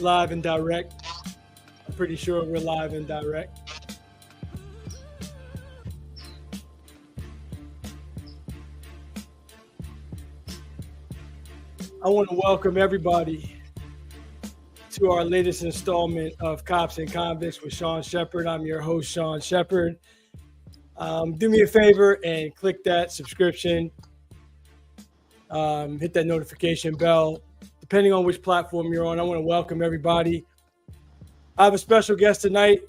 live and direct. I'm pretty sure we're live and direct. I want to welcome everybody to our latest installment of Cops and Convicts with Sean Shepard. I'm your host, Sean Shepard. Do me a favor and click that subscription. Hit that notification bell. Depending on which platform you're on, I want to welcome everybody. I have a special guest tonight.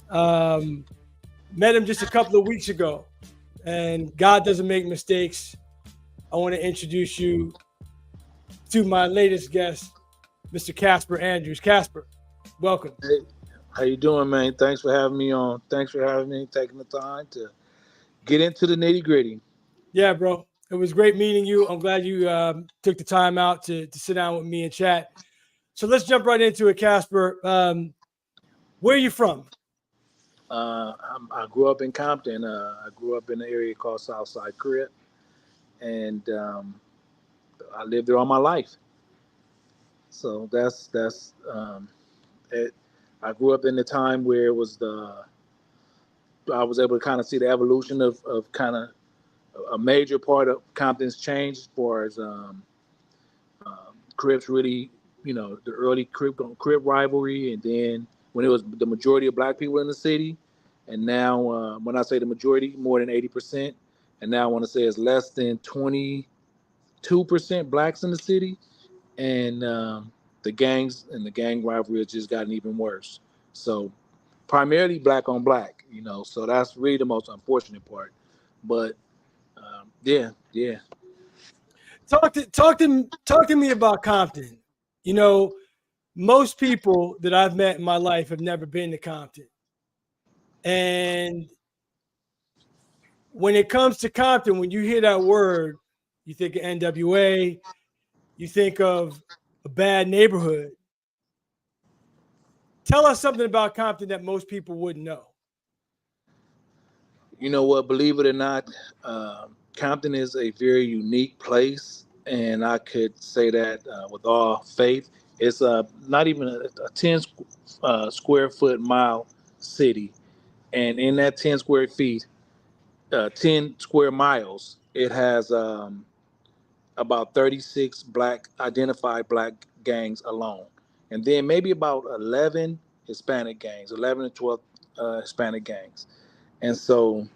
Met him just a couple of weeks ago, and God doesn't make mistakes. I want to introduce you to my latest guest, Mr. Casper Andrews. Casper, welcome. Hey, how you doing, man? Thanks for having me on. Thanks for having me, taking the time to get into the nitty-gritty. Yeah, bro. It was great meeting you. I'm glad you took the time out to sit down with me and chat. So let's jump right into it, Casper. Where are you from? I grew up in Compton. I grew up in an area called Southside Crip, and I lived there all my life. So that's it. I grew up in the time where it was I was able to kind of see the evolution of kind of a major part of Compton's change as far as Crips really, the early Crip rivalry, and then when it was the majority of black people in the city, and now when I say the majority, more than 80%, and now I want to say it's less than 22% blacks in the city, and the gangs and the gang rivalry has just gotten even worse. So primarily black on black, so that's really the most unfortunate part. But yeah. Talk to me about Compton. Most people that I've met in my life have never been to Compton. And when it comes to Compton, when you hear that word, you think of NWA, you think of a bad neighborhood. Tell us something about Compton that most people wouldn't know. You know what? Believe it or not, Compton is a very unique place, and I could say that with all faith. It's not even a 10 square foot mile city, and in that 10 square feet, 10 square miles, it has about 36 identified black gangs alone, and then maybe about 11 Hispanic gangs, 11 to 12 Hispanic gangs. And so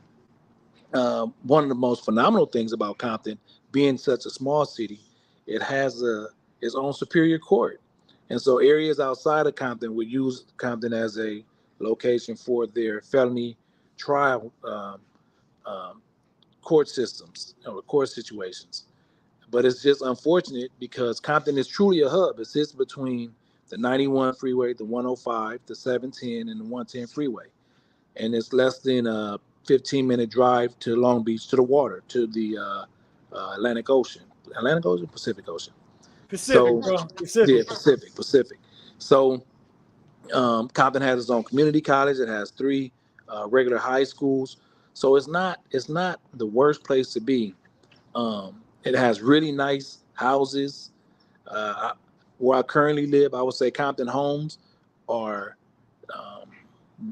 one of the most phenomenal things about Compton, being such a small city, it has its own superior court. And so areas outside of Compton would use Compton as a location for their felony trial court systems or court situations. But it's just unfortunate because Compton is truly a hub. It sits between the 91 freeway, the 105, the 710, and the 110 freeway. And it's less than a 15-minute drive to Long Beach, to the water, to the Atlantic Ocean. Atlantic Ocean, Pacific Ocean. Pacific, bro. Pacific. Yeah, Pacific. So Compton has its own community college. It has 3 regular high schools. So it's not the worst place to be. It has really nice houses. Where I currently live, I would say Compton homes are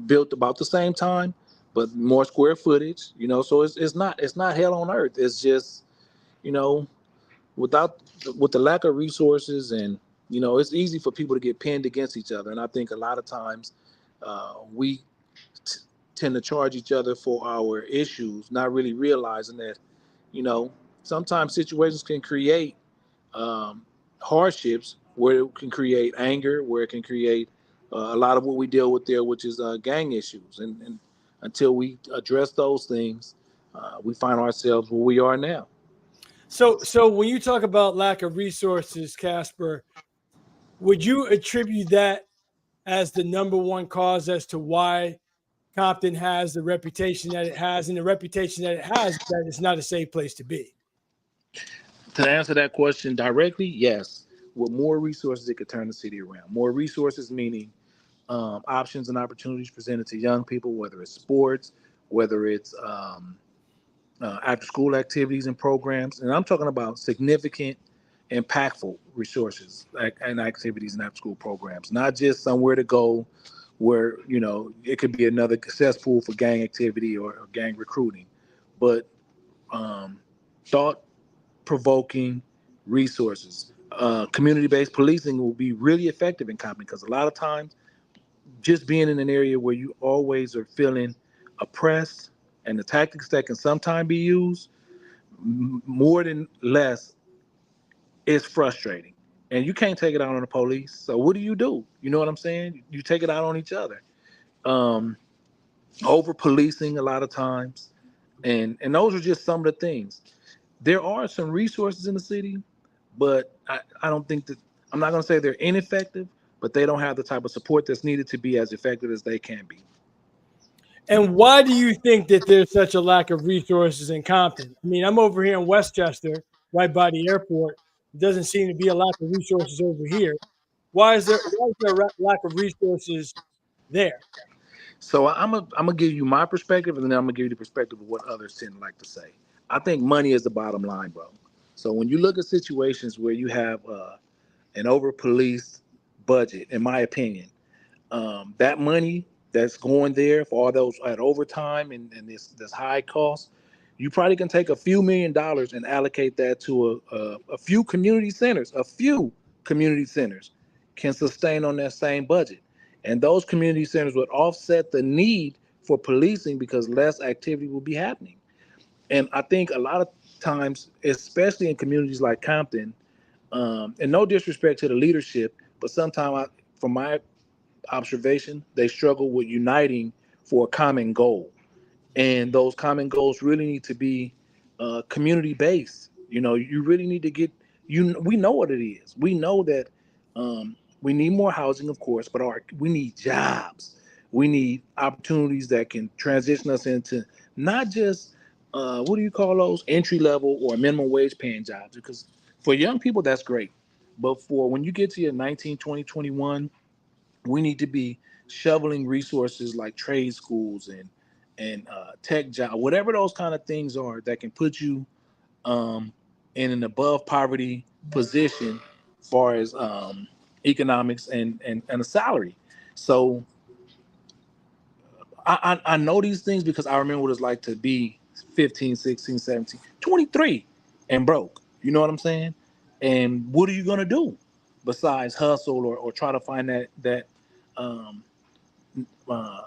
built about the same time, but more square footage. So it's not hell on earth. It's just with the lack of resources, and it's easy for people to get pinned against each other. And I think a lot of times we tend to charge each other for our issues, not really realizing that sometimes situations can create hardships where it can create anger, where it can create a lot of what we deal with there, which is gang issues. And until we address those things, we find ourselves where we are now. So when you talk about lack of resources, Casper, would you attribute that as the number one cause as to why Compton has the reputation that it has, and the reputation that it has that it's not a safe place to be? To answer that question directly, yes. With more resources, it could turn the city around. More resources meaning options and opportunities presented to young people, whether it's sports, whether it's after school activities and programs. And I'm talking about significant impactful resources and activities and after school programs, not just somewhere to go where, it could be another cesspool for gang activity or gang recruiting, but thought provoking resources. Community-based policing will be really effective in Compton because a lot of times just being in an area where you always are feeling oppressed and the tactics that can sometimes be used more than less is frustrating. And you can't take it out on the police. So what do? You know what I'm saying? You take it out on each other. Um, Over policing a lot of times. And those are just some of the things. There are some resources in the city, but I don't think that I'm not going to say they're ineffective, but they don't have the type of support that's needed to be as effective as they can be. And why do you think that there's such a lack of resources in Compton? I mean, I'm over here in Westchester, right by the airport. It doesn't seem to be a lack of resources over here. Why is there a lack of resources there? So I'm gonna give you my perspective, and then I'm gonna give you the perspective of what others tend to like to say. I think money is the bottom line, bro. So when you look at situations where you have an over policed budget, in my opinion, that money that's going there for all those at overtime and this high cost, you probably can take a few $1 million and allocate that to a few community centers. A few community centers can sustain on that same budget, and those community centers would offset the need for policing because less activity will be happening. And I think a lot of times, especially in communities like Compton, and no disrespect to the leadership, but sometimes, from my observation, they struggle with uniting for a common goal. And those common goals really need to be community based. You really need to get we know what it is. We know that we need more housing, of course, but we need jobs. We need opportunities that can transition us into not just what do you call those, entry level or minimum wage paying jobs, because for young people that's great, but for when you get to your 19, 20, 21, we need to be shoveling resources like trade schools and tech job, whatever those kind of things are that can put you um, in an above poverty position as far as economics and a salary. So I know these things because I remember what it's like to be 15, 16, 17, 23 and broke. You know what I'm saying? And what are you going to do besides hustle or try to find that um, uh,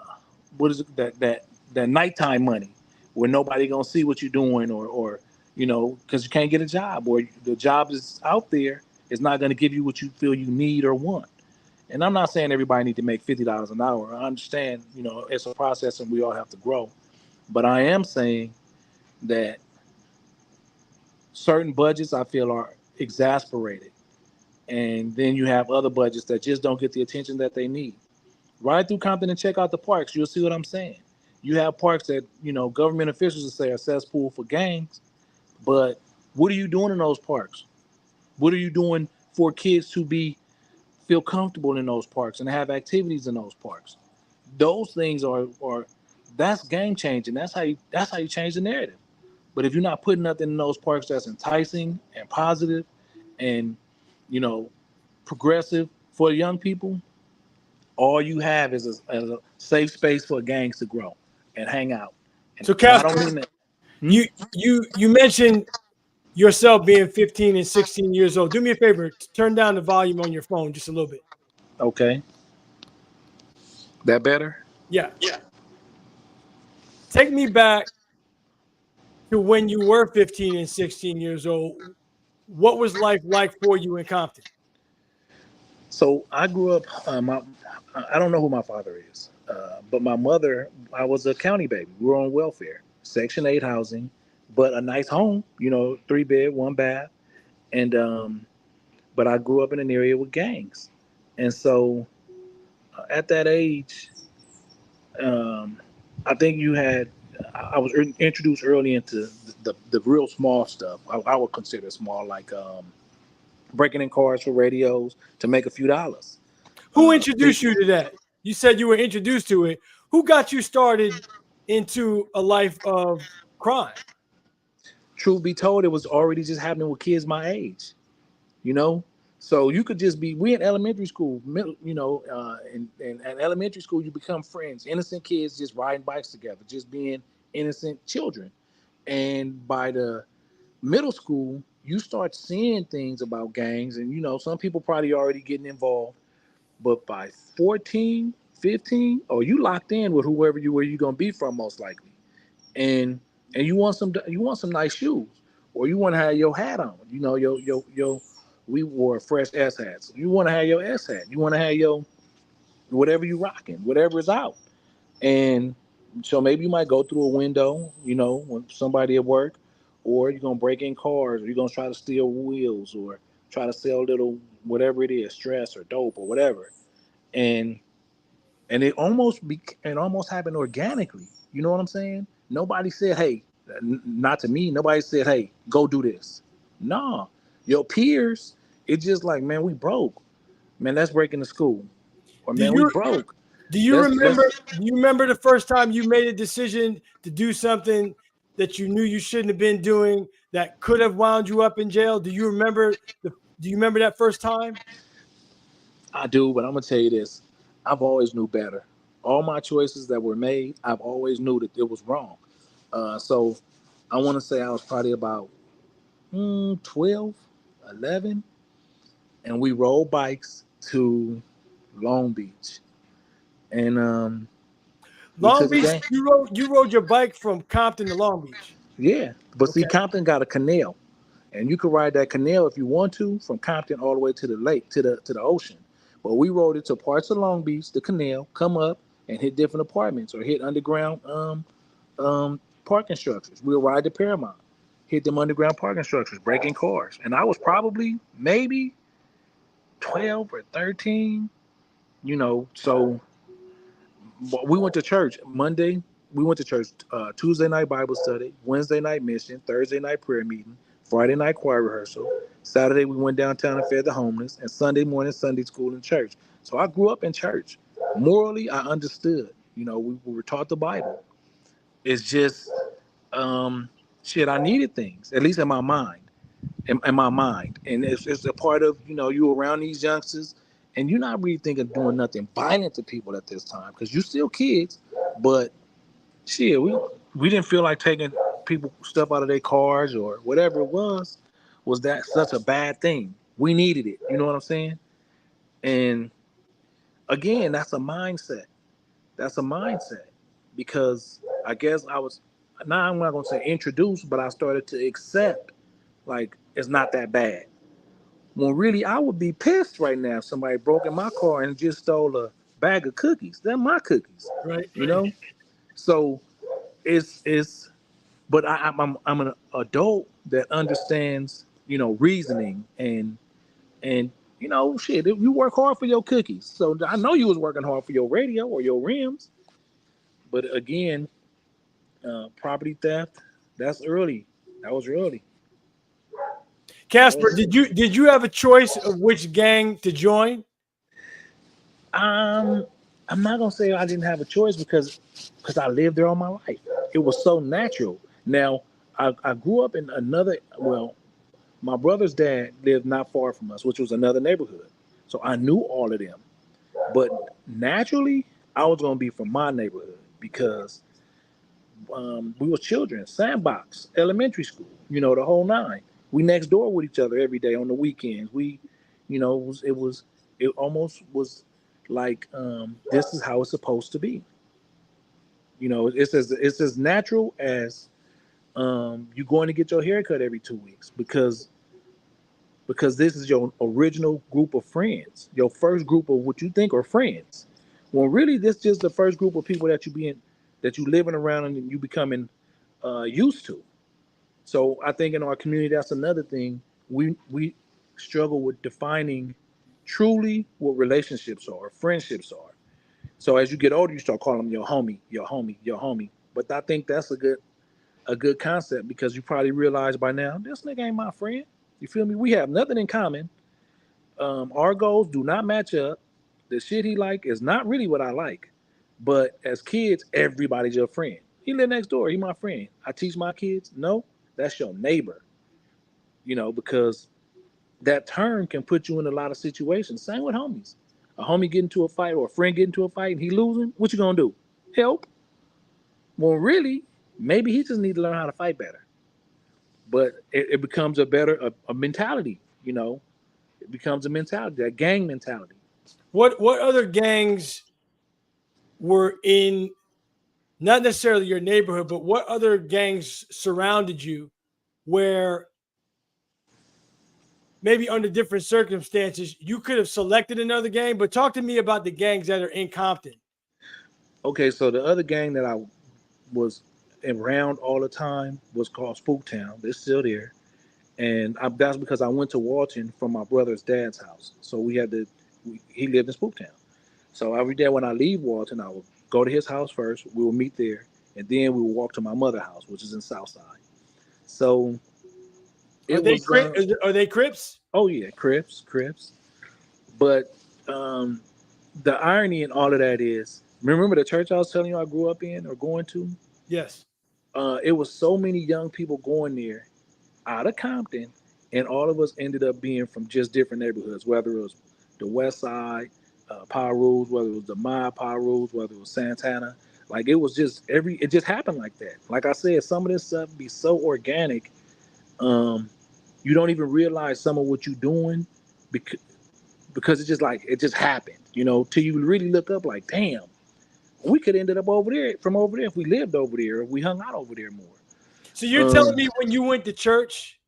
what is it, that nighttime money where nobody gonna see what you're doing or because you can't get a job or the job is out there is not going to give you what you feel you need or want. And I'm not saying everybody need to make $50 an hour. I understand, it's a process and we all have to grow. But I am saying that certain budgets I feel are exasperated. And then you have other budgets that just don't get the attention that they need. Ride through Compton and check out the parks. You'll see what I'm saying. You have parks that, government officials will say are cesspool for gangs. But what are you doing in those parks? What are you doing for kids to feel comfortable in those parks and have activities in those parks? Those things are that's game changing. That's how you change the narrative. But if you're not putting nothing in those parks that's enticing and positive and you know progressive for young people, all you have is a safe space for gangs to grow and hang out. So, And I don't Casper, mean that. Hmm? you mentioned yourself being 15 and 16 years old. Do me a favor, turn down the volume on your phone just a little bit. Okay, that better? Yeah. Take me back to when you were 15 and 16 years old. What was life like for you in Compton? So I grew up. I don't know who my father is, but my mother. I was a county baby. We were on welfare, Section 8 housing, but a nice home. 3 bed, 1 bath, and but I grew up in an area with gangs, and so at that age, um, I think you had. I was introduced early into the real small stuff. I would consider small, like breaking in cars for radios to make a few dollars. Who Pre- introduced you to that? You said you were introduced to it. Who got you started into a life of crime? Truth be told, it was already just happening with kids my age. you know. So you could just be we in elementary school, in elementary school you become friends, innocent kids just riding bikes together, just being innocent children. And by the middle school, you start seeing things about gangs, and some people probably already getting involved. But by 14, 15, or you locked in with whoever where you gonna be from most likely, and you want some nice shoes, or you want to have your hat on. Your we wore fresh S hats. You want to have your S hat. You want to have your whatever you rocking, whatever is out. And so maybe you might go through a window, when somebody at work, or you're gonna break in cars, or you're gonna try to steal wheels, or try to sell little whatever it is, stress or dope or whatever. And it almost happened organically. You know what I'm saying? Nobody said, "Hey," not to me. Nobody said, "Hey, go do this." No, your peers. It's just like, man, we broke. Man, let's break into school, or Do man, we you broke. do you Let's. remember do you remember the first time you made a decision to do something that you knew you shouldn't have been doing that could have wound you up in jail? Do you remember that first time? I do, but I'm gonna tell you this: I've always knew better. All my choices that were made, I've always knew that it was wrong. So I want to say I was probably about 12, 11, and we rode bikes to Long Beach, and we Long took a Beach, game. you rode your bike from Compton to Long Beach. Yeah, but see, Okay. Compton got a canal, and you could ride that canal if you want to from Compton all the way to the lake, to the ocean. But we rode it to parts of Long Beach, the canal, come up and hit different apartments or hit underground parking structures. We'll ride to Paramount, hit them underground parking structures, breaking cars. And I was probably maybe 12 or 13, so we went to church Monday. We went to church Tuesday night Bible study, Wednesday night mission, Thursday night prayer meeting, Friday night choir rehearsal. Saturday we went downtown and fed the homeless, and Sunday morning Sunday school and church. So I grew up in church. Morally, I understood. We were taught the Bible. It's just um, shit. I needed things, at least in my mind. In my mind, and it's a part of you around these youngsters, and you're not really thinking of doing nothing violent to people at this time because you're still kids. But shit, we didn't feel like taking people stuff out of their cars or whatever it was that such a bad thing. We needed it. You know what I'm saying? And again, that's a mindset. That's a mindset because I guess I was now I'm not gonna say introduced, but I started to accept like it's not that bad. When really I would be pissed right now if somebody broke in my car and just stole a bag of cookies. They're my cookies, Right. you know. So it's but I'm an adult that understands reasoning and shit. You work hard for your cookies, so I know you was working hard for your radio or your rims. But again, property theft, that's early. That was early. That Casper, was did you have a choice of which gang to join? Um, I'm not gonna say I didn't have a choice because I lived there all my life. It was so natural. Now I grew up in another. Well, my brother's dad lived not far from us, which was another neighborhood. So I knew all of them. But naturally, I was gonna be from my neighborhood because we were children. Sandbox, elementary school, the whole nine. We next door with each other every day on the weekends. It almost was like this is how it's supposed to be. It's as natural as you going to get your haircut every 2 weeks because this is your original group of friends, your first group of what you think are friends. Well, really, this is just the first group of people that you living around and you becoming used to. So I think in our community, that's another thing we struggle with defining truly what relationships are, friendships are. So as you get older, you start calling them your homie, your homie, your homie. But I think that's a good concept because you probably realize by now this nigga ain't my friend. You feel me? We have nothing in common. Our goals do not match up. The shit he like is not really what I like. But as kids, everybody's your friend. He live next door. He my friend. I teach my kids. No, that's your neighbor. Because that turn can put you in a lot of situations. Same with homies. A homie get into a fight or a friend get into a fight and he losing, what you gonna do? Help? Well, really, maybe he just need to learn how to fight better. But it becomes a mentality, you know. It becomes a mentality, that gang mentality. What other gangs were in not necessarily your neighborhood, but what other gangs surrounded you where maybe under different circumstances you could have selected another gang? But talk to me about the gangs that are in Compton. Okay, so the other gang that I was around all the time was called Spooktown. It's still there. That's because I went to Walton from my brother's dad's house. So he lived in Spooktown. So every day when I leave Walton, I would go to his house first. We would meet there, and then we would walk to my mother's house, which is in Southside. So Are it they was, Cri- are they Crips? oh yeah, Crips. But the irony in all of that is, remember the church I was telling you I grew up in or going to? Yes. It was so many young people going there out of Compton, and all of us ended up being from just different neighborhoods, whether it was the West Side, Rules, whether it was the Maya Rules, whether it was Santana. Like it was just it just happened like that. Like I said, some of this stuff be so organic, um, you don't even realize some of what you're doing because it's just like it just happened, you know, till you really look up like, damn, we could ended up over there if we lived over there, if we hung out over there more. So you're telling Um, me when you went to church,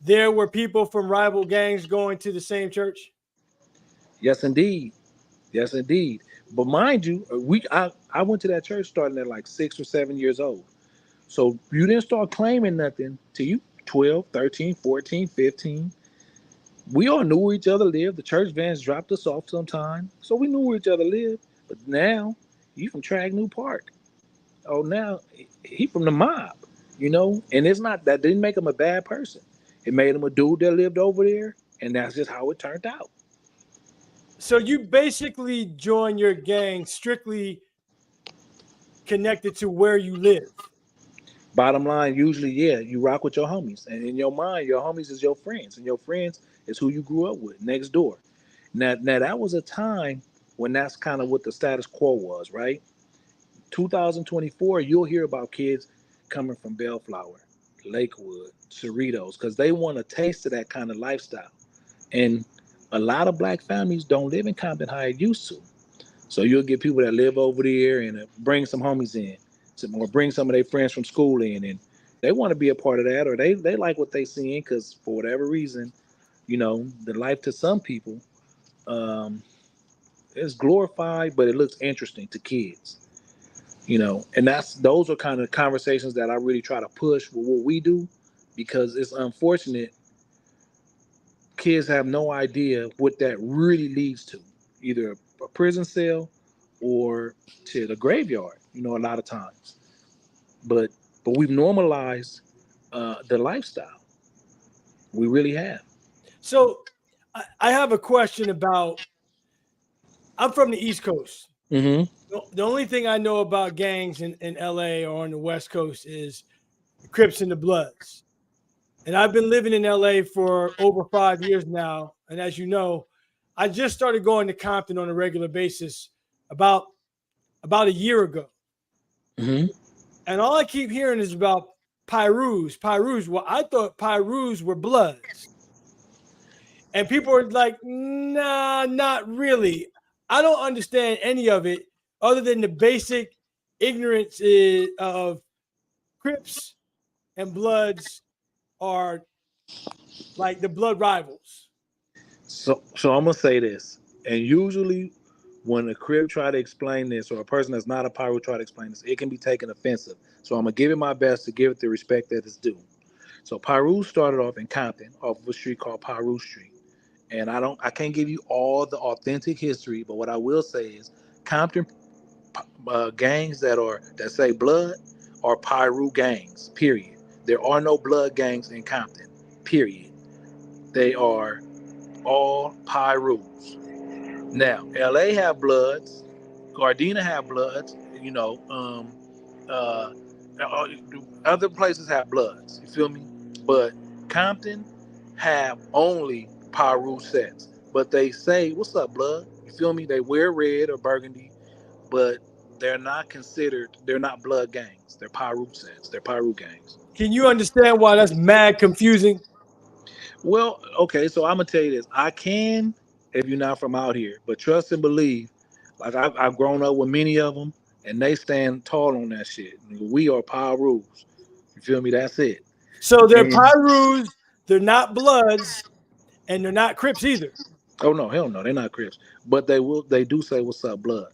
there were people from rival gangs going to the same church? yes, indeed. Yes, indeed. But mind you, I went to that church starting at like 6 or 7 years old. So you didn't start claiming nothing till you 12, 13, 14, 15. We all knew where each other lived. The church vans dropped us off sometime. So we knew where each other lived. But now, you from Trag New Park. Oh, now he from the mob, you know? And it's not, that didn't make him a bad person. It made him a dude that lived over there. And that's just how it turned out. So you basically join your gang strictly connected to where you live. Bottom line, usually, yeah, you rock with your homies. And in your mind, your homies is your friends. And your friends is who you grew up with next door. Now that was a time when that's kind of what the status quo was, right? 2024, you'll hear about kids coming from Bellflower, Lakewood, Cerritos, because they want a taste of that kind of lifestyle. And a lot of black families don't live in Compton how it used to. So you'll get people that live over there and bring some homies in, or bring some of their friends from school in, and they want to be a part of that, or they like what they seeing because for whatever reason, you know, the life to some people um, is glorified, but it looks interesting to kids. You know, and those are kind of conversations that I really try to push with what we do, because it's unfortunate kids have no idea what that really leads to, either a prison cell or to the graveyard, you know, a lot of times. But we've normalized the lifestyle. We really have. So I have a question about, I'm from the East Coast. Mm-hmm. The only thing I know about gangs in LA or on the West Coast is the Crips and the Bloods. And I've been living in LA for over 5 years now. And as you know, I just started going to Compton on a regular basis about a year ago. Mm-hmm. And all I keep hearing is about Pyrus. Pyrus. Well, I thought Pyrus were Bloods. And people are like, nah, not really. I don't understand any of it other than the basic ignorance of Crips and Bloods are like the blood rivals. So I'm gonna say this, and usually when a crib try to explain this, or a person that's not a pyro try to explain this, it can be taken offensive. So I'm gonna give it my best to give it the respect that it's due. So Pyru started off in Compton, off of a street called Pyru Street. And I can't give you all the authentic history, but what I will say is Compton gangs that say blood are Pyru gangs. Period. There are no blood gangs in Compton. Period. They are all Pyrus. Now, LA have bloods, Gardena have bloods, you know, uh, other places have bloods. You feel me? But Compton have only Paru sets. But they say, "What's up, blood?" You feel me? They wear red or burgundy, but they're not considered. They're not blood gangs. They're Paru sets. They're Paru gangs. Can you understand why that's mad confusing? Well, okay, so I'm gonna tell you this. I can if you're not from out here, but trust and believe. Like I've grown up with many of them, and they stand tall on that shit. We are Parus. You feel me? That's it. So they're And Pyrus, they're not Bloods, and they're not Crips either. oh no, hell no, they're not Crips. But they will. They do say, "What's up, blood?"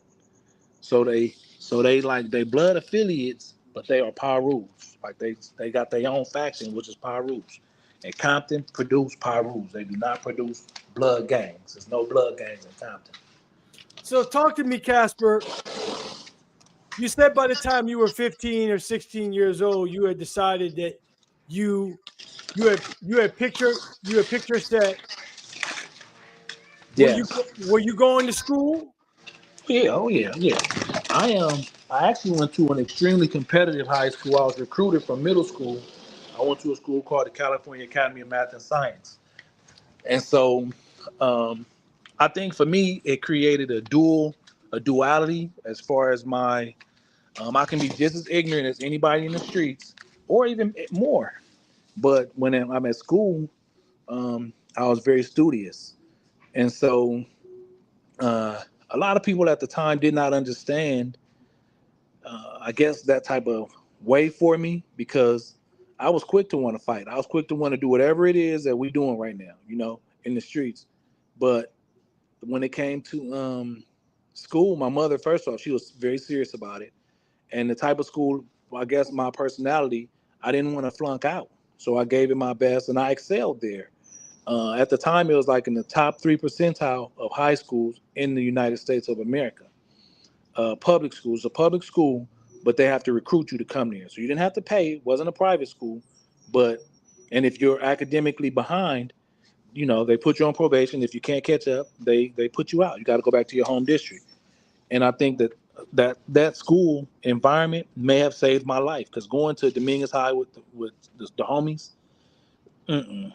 So they like they blood affiliates, but they are Parus. Like they got their own faction, which is Parus. And Compton produce Parus. They do not produce blood gangs. There's no blood gangs in Compton. So talk to me, Casper. You said by the time you were 15 or 16 years old, you had decided that you you had picture set. Yes. Were you going to school? Yeah. Oh yeah. Yeah. I am. I actually went to an extremely competitive high school. I was recruited from middle school. I went to a school called the California Academy of Math and Science, and so um, I think for me it created a duality as far as my I can be just as ignorant as anybody in the streets, or even more. But when I'm at school, I was very studious, and so uh, a lot of people at the time did not understand. I guess that type of way for me because I was quick to want to fight. I was quick to want to do whatever it is that we're doing right now, in the streets. But when it came to school, my mother, first off, she was very serious about it. And the type of school, I guess my personality, I didn't want to flunk out. So I gave it my best and I excelled there. At the time, it was like in the top 3 percentile of high schools in the United States of America. Public schools, a public school, but they have to recruit you to come there. So you didn't have to pay. It wasn't a private school, but and if you're academically behind, they put you on probation. If you can't catch up, they put you out. You got to go back to your home district. And I think that school environment may have saved my life because going to Dominguez High with the homies, mm-mm,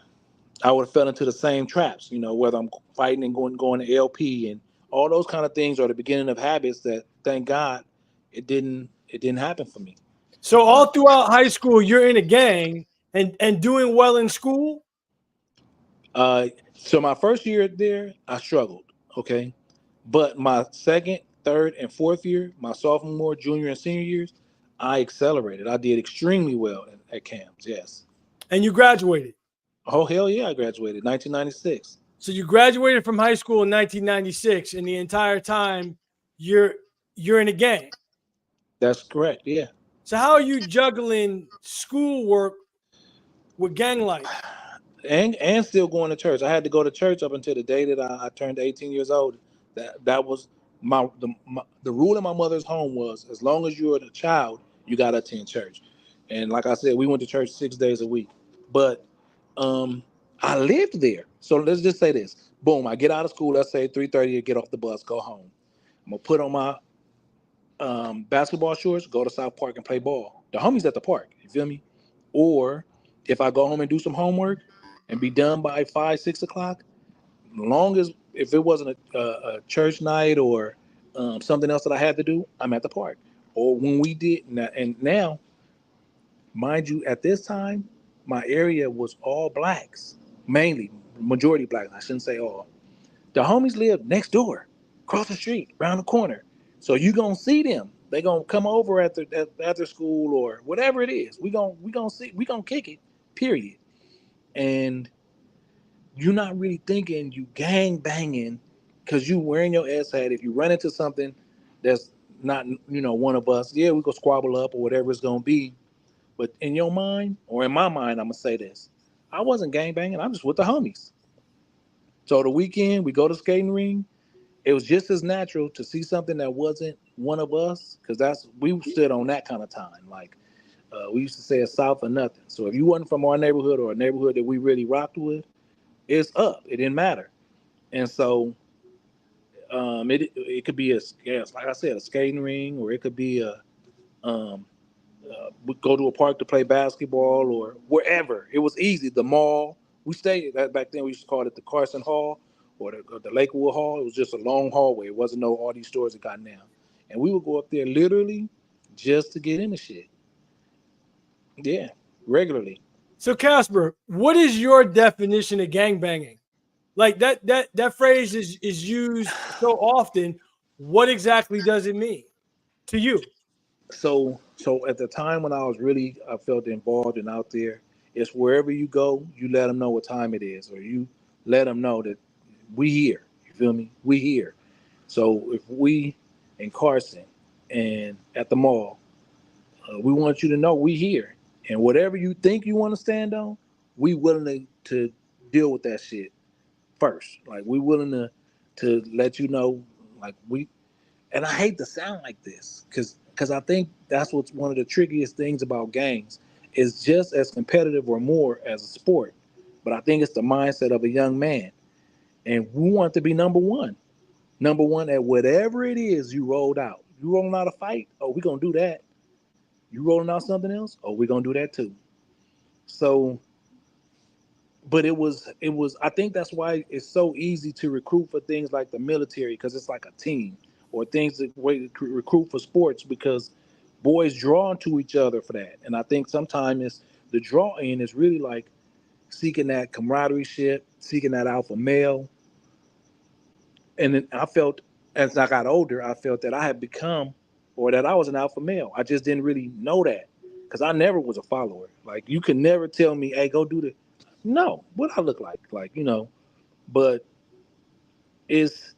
I would have fell into the same traps. Whether I'm fighting and going to LP and all those kind of things are the beginning of habits that thank God it didn't happen for me. So all throughout high school, you're in a gang and doing well in school. So my first year there, I struggled. Okay, but my second, third, and fourth year, my sophomore, junior, and senior years, I accelerated. I did extremely well at camps. Yes. And you graduated. Oh hell yeah, I graduated 1996. So you graduated from high school in 1996, and the entire time you're you're in a gang. That's correct. Yeah. So how are you juggling schoolwork with gang life? And still going to church. I had to go to church up until the day that I turned 18 years old. That was the rule in my mother's home was as long as you're a child, you gotta attend church. And like I said, we went to church 6 days a week. But um, I lived there. So let's just say this. Boom, I get out of school, let's say 3:30, I get off the bus, go home. I'm gonna put on my basketball shorts, go to South Park and play ball. The homies at the park, you feel me? Or if I go home and do some homework and be done by 5, 6 o'clock, long as if it wasn't a church night or something else that I had to do, I'm at the park. Or when we did, and now, mind you, at this time, my area was all blacks, mainly majority blacks. I shouldn't say all. The homies live next door, across the street, around the corner. So you gonna see them. They gonna come over after school or whatever it is. We gonna kick it. Period. And you're not really thinking you gang banging because you wearing your ass hat. If you run into something that's not one of us, yeah, we go squabble up or whatever it's gonna be. But in your mind or in my mind, I'm gonna say this: I wasn't gang banging. I'm just with the homies. So the weekend we go to skating ring. It was just as natural to see something that wasn't one of us because we stood on that kind of time. Like we used to say, it's south or nothing. So if you wasn't from our neighborhood or a neighborhood that we really rocked with, it's up. It didn't matter. And so it could be like I said, a skating ring, or it could be um, we go to a park to play basketball or wherever. It was easy. The mall, We stayed back then. We used to call it the Carson Hall or the Lakewood Hall. It was just a long hallway. It wasn't no all these stores that got now. And we would go up there literally just to get in the shit. Yeah, regularly. So Casper, what is your definition of gangbanging? Like that phrase is used so often. What exactly does it mean to you? So at the time when I felt involved and out there, it's wherever you go, you let them know what time it is, or you let them know that we here. You feel me? We here. So if we in Carson and at the mall, we want you to know we here, and whatever you think you want to stand on, we willing to deal with that shit first. Like we willing to let you know, like we. And I hate to sound like this because I think that's what's one of the trickiest things about gangs is just as competitive or more as a sport. But I think it's the mindset of a young man, and we want to be number one at whatever it is you rolled out. You rolling out a fight? Oh, we gonna do that. You rolling out something else? Oh, we gonna do that too. So, but it was. I think that's why it's so easy to recruit for things like the military because it's like a team, or things that way to recruit for sports because boys drawn to each other for that. And I think sometimes it's the draw in is really like seeking that camaraderie shit, seeking that alpha male. And then I felt as I got older, I felt that I had become or that I was an alpha male. I just didn't really know that because I never was a follower. Like you could never tell me, "Hey, go do the." No, what I look like But it's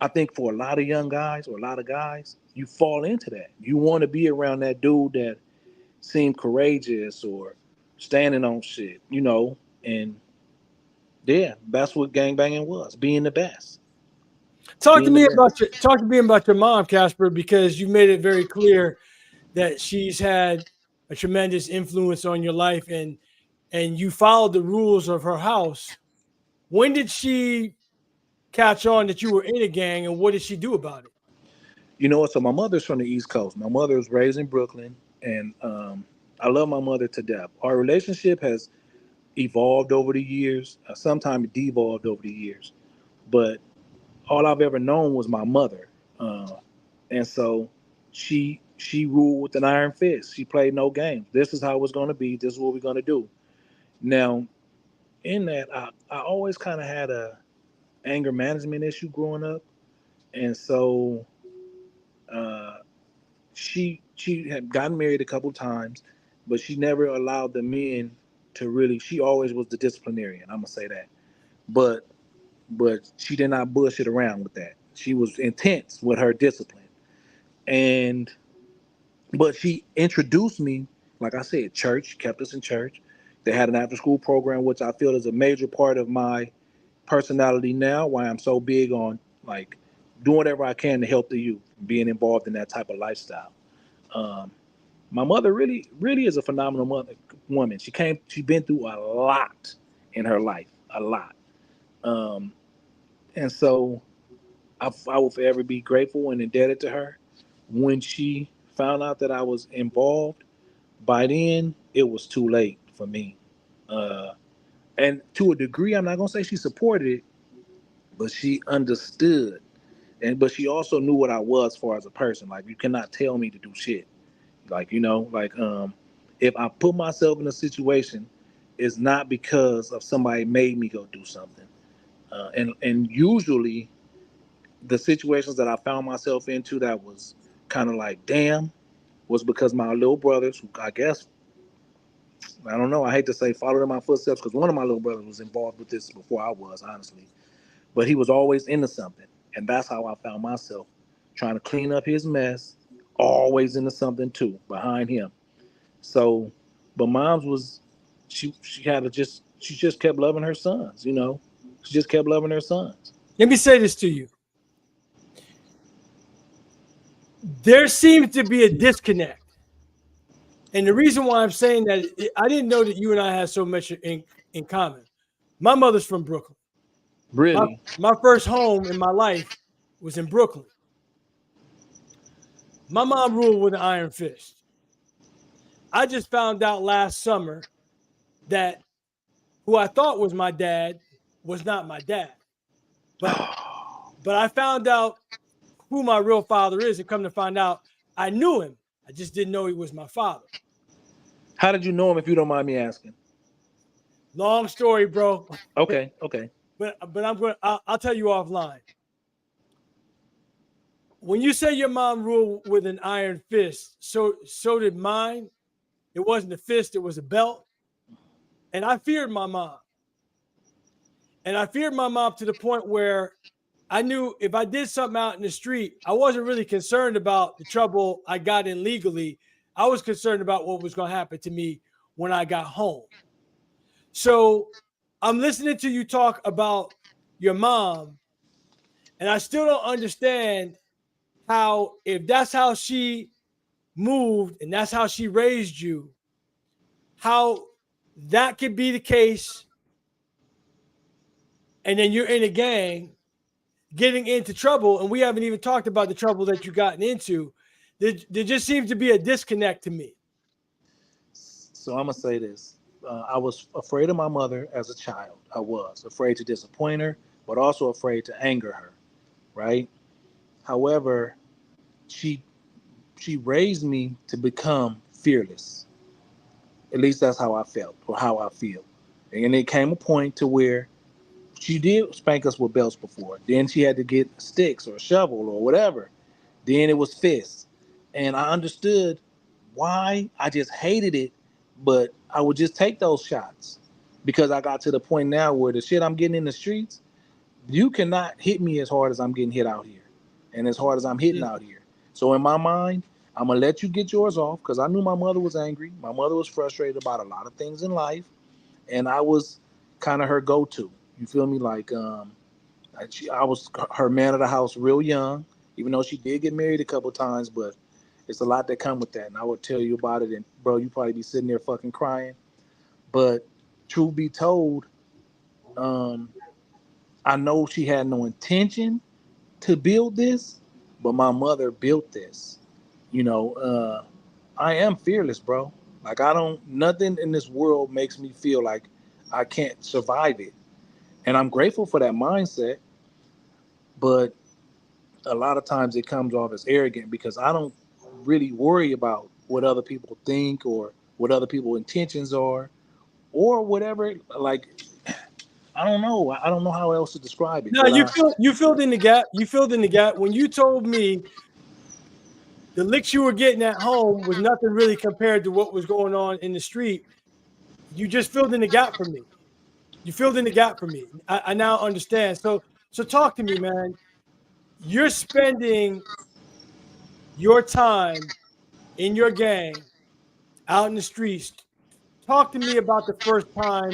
I think for a lot of young guys or a lot of guys, you fall into that. You want to be around that dude that seemed courageous or standing on shit. And yeah, that's what gangbanging was, being the best. Talk to Being the me best. about your mom, Casper, because you made it very clear that she's had a tremendous influence on your life and you followed the rules of her house. When did she catch on that you were in a gang and what did she do about it? You know what? So my mother's from the East Coast. My mother was raised in Brooklyn, and I love my mother to death. Our relationship has evolved over the years. Sometimes it devolved over the years, but all I've ever known was my mother, and so she ruled with an iron fist. She played no games. This is how it's going to be. This is what we're going to do. Now, in that, I always kind of had a anger management issue growing up, and so uh, she had gotten married a couple times, but she never allowed the men to really. She always was the disciplinarian. I'm gonna say that, but she did not bullshit around with that. She was intense with her discipline, and but she introduced me, like I said, church, kept us in church. They had an after school program, which I feel is a major part of my personality now, why I'm so big on like doing whatever I can to help the youth, being involved in that type of lifestyle. Um, my mother really is a phenomenal woman. She's been through a lot in her life, a lot. Um, and so I will forever be grateful and indebted to her. When she found out that I was involved, by then it was too late for me. Uh, and to a degree, I'm not gonna say she supported it, but she understood, and but she also knew what I was for as a person. Like you cannot tell me to do shit. If I put myself in a situation, it's not because of somebody made me go do something. And usually the situations that I found myself into that was kind of like damn was because my little brothers, who I guess I don't know, I hate to say followed in my footsteps because one of my little brothers was involved with this before I was, honestly. But he was always into something. And that's how I found myself trying to clean up his mess, always into something too, behind him. So, but mom's was she had to just she just kept loving her sons. She just kept loving her sons. Let me say this to you. There seems to be a disconnect. And the reason why I'm saying that, I didn't know that you and I had so much in common. My mother's from Brooklyn. My, Really? my first home in my life was in Brooklyn. My mom ruled with an iron fist. I just found out last summer that who I thought was my dad, was not my dad. But I found out who my real father is, and come to find out, I knew him. I just didn't know he was my father. How did you know him, if you don't mind me asking? Long story, bro. Okay, okay. But I'll tell you offline. When you say your mom ruled with an iron fist, so did mine. It wasn't a fist, it was a belt. And I feared my mom. And I feared my mom to the point where I knew if I did something out in the street, I wasn't really concerned about the trouble I got in legally. I was concerned about what was going to happen to me when I got home. So I'm listening to you talk about your mom, and I still don't understand how, if that's how she moved and that's how she raised you, how that could be the case. And then you're in a gang getting into trouble, and we haven't even talked about the trouble that you gotten into. There just seems to be a disconnect to me. So I'm gonna say this. I was afraid of my mother as a child. I was afraid to disappoint her, but also afraid to anger her. Right. However, she she raised me to become fearless. At least that's how I felt, or how I feel. And it came a point to where she did spank us with belts before. Then she had to get sticks or a shovel or whatever. Then it was fists. And I understood why. I just hated it, but I would just take those shots because I got to the point now where the shit I'm getting in the streets, you cannot hit me as hard as I'm getting hit out here and as hard as I'm hitting out here. So in my mind, I'm going to let you get yours off because I knew my mother was angry. My mother was frustrated about a lot of things in life, and I was kind of her go-to. You feel me? Like, I was her man of the house real young, even though she did get married a couple times, but it's a lot that come with that. And I would tell you about it, and bro, you probably be sitting there fucking crying. But truth be told, um, I know she had no intention to build this, but my mother built this. You know, I am fearless, bro. Like I don't, nothing in this world makes me feel like I can't survive it. And I'm grateful for that mindset, but a lot of times it comes off as arrogant because I don't really worry about what other people think or what other people's intentions are or whatever. Like I don't know. I don't know how else to describe it. No, But you filled in the gap. You filled in the gap when you told me the licks you were getting at home was nothing really compared to what was going on in the street. You just filled in the gap for me. You filled in the gap for me. I now understand. So talk to me, man. You're spending your time in your gang out in the streets. Talk to me about the first time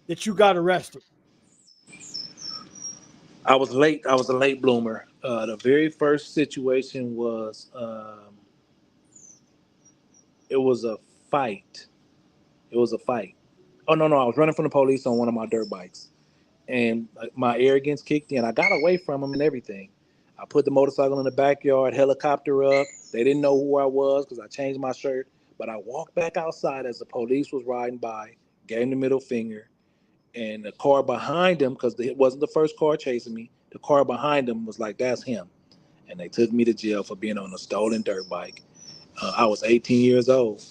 that you got arrested. I was late. I was a late bloomer. The very first situation was it was a fight. It was a fight. Oh no, I was running from the police on one of my dirt bikes, and my arrogance kicked in. I got away from them and everything. I put the motorcycle in the backyard, helicopter up. They didn't know who I was because I changed my shirt. But I walked back outside as the police was riding by, gave him the middle finger, and the car behind him, because it wasn't the first car chasing me, the car behind him was like, "That's him," and they took me to jail for being on a stolen dirt bike. I was 18 years old,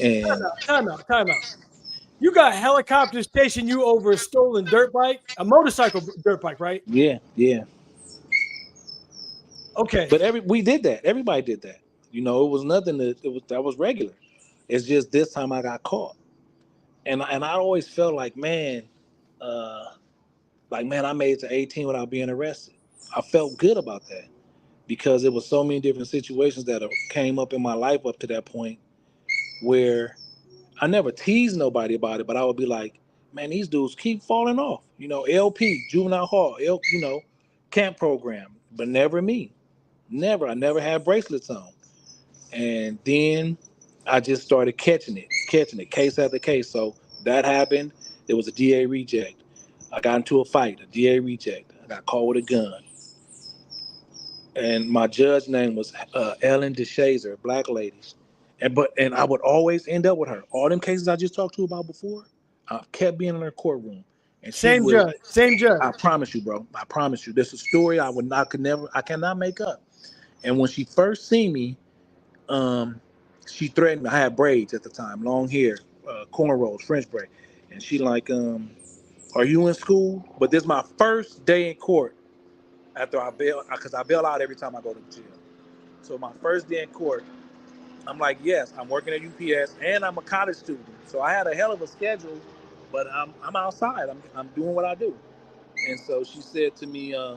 and Time out. You got helicopters chasing you over a stolen dirt bike, a motorcycle dirt bike, right? yeah, yeah. Okay. But we did that. Everybody did that. You know, it was nothing that was regular. It's just this time I got caught, and I always felt uh, like man, I made it to 18 without being arrested. I felt good about that because it was so many different situations that came up in my life up to that point where I never teased nobody about it, but I would be like, man, these dudes keep falling off. You know, LP, juvenile hall, camp program, but never me. Never. I never had bracelets on. And then I just started catching it, case after case. So that happened. There was a DA reject. I got into a fight, a DA reject. I got caught with a gun. And my judge name was Ellen DeShazer, black lady. And I would always end up with her. All them cases I just talked to you about before, I kept being in her courtroom, and she Same would. judge. Same judge. I promise you, bro. I promise you. This is a story I cannot make up. And when she first seen me, she threatened me. I had braids at the time, long hair, cornrows, French braid, and she like, "Are you in school?" But this is my first day in court after I bail, because I bail out every time I go to jail. So my first day in court, I'm like, yes, I'm working at UPS and I'm a college student. So I had a hell of a schedule, but I'm outside. I'm doing what I do. And so she said to me, uh,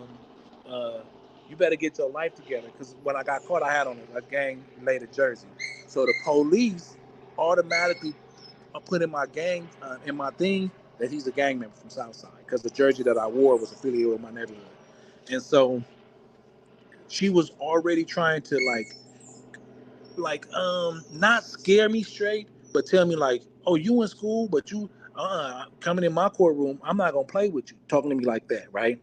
you better get your life together. Because when I got caught, I had on a gang-related jersey. So the police automatically put in my gang, in my thing, that he's a gang member from Southside. Because the jersey that I wore was affiliated with my neighborhood. And so she was already trying to not scare me straight, but tell me like, oh, you in school, but you coming in my courtroom, I'm not gonna play with you, talking to me like that, right?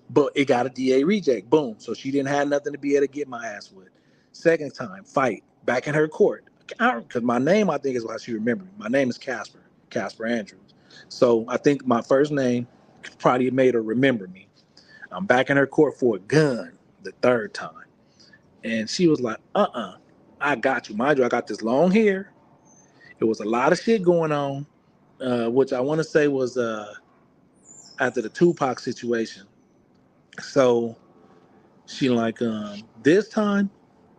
But it got a DA reject, boom. So she didn't have nothing to be able to get my ass with. Second time, fight back in her court, because my name, I think, is why she remembered me. My name is Casper Andrews. So I think my first name probably made her remember me. I'm back in her court for a gun the third time. And she was like, I got you. Mind you, I got this long hair. It was a lot of shit going on, which I want to say was after the Tupac situation. So she like, this time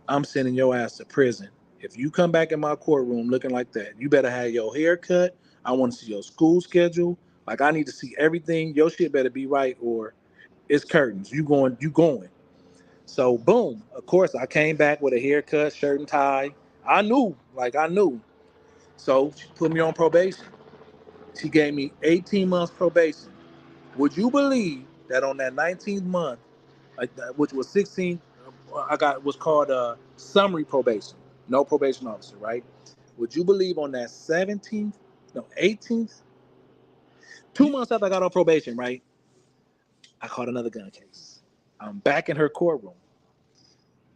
I'm sending your ass to prison. If you come back in my courtroom looking like that, you better have your hair cut. I want to see your school schedule. Like I need to see everything. Your shit better be right or it's curtains. You going, you going. So boom, of course I came back with a haircut, shirt and tie. I knew. So she put me on probation. She gave me 18 months probation. Would you believe that on that 19th month, like that, which was 16, I got was called summary probation, no probation officer, right? Would you believe on that 17th, no 18th, 2 months after I got on probation, right? I caught another gun case. I'm back in her courtroom,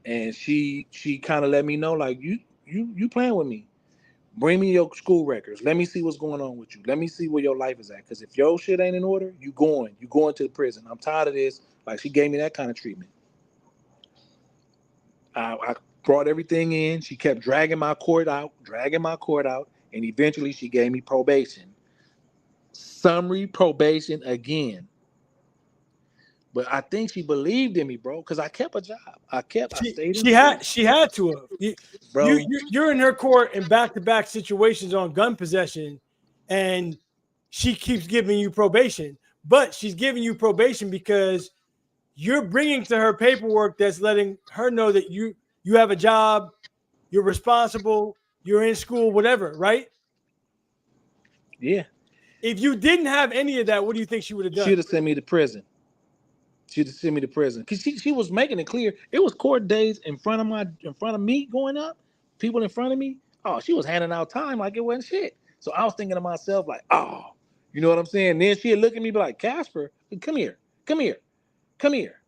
and she kind of let me know like you playing with me. Bring me your school records. Let me see what's going on with you. Let me see where your life is at. Because if your shit ain't in order, you going. You going to the prison. I'm tired of this. Like she gave me that kind of treatment. I brought everything in. She kept dragging my court out, and eventually she gave me probation. Summary probation again. But I think she believed in me, bro, because I kept a job. I She stayed in she school, had she had to have. bro. You're in her court in back-to-back situations on gun possession, and she keeps giving you probation. But she's giving you probation because you're bringing to her paperwork that's letting her know that you have a job, you're responsible, you're in school, whatever, right? Yeah. If you didn't have any of that, what do you think she would have done? She'd have sent me to prison. She'd send me to prison because she was making it clear it was court days in front of me going up, people in front of me. Oh, she was handing out time like it wasn't shit. So I was thinking to myself like, oh, you know what I'm saying? Then she'd look at me be like, Casper, come here, come here, come here.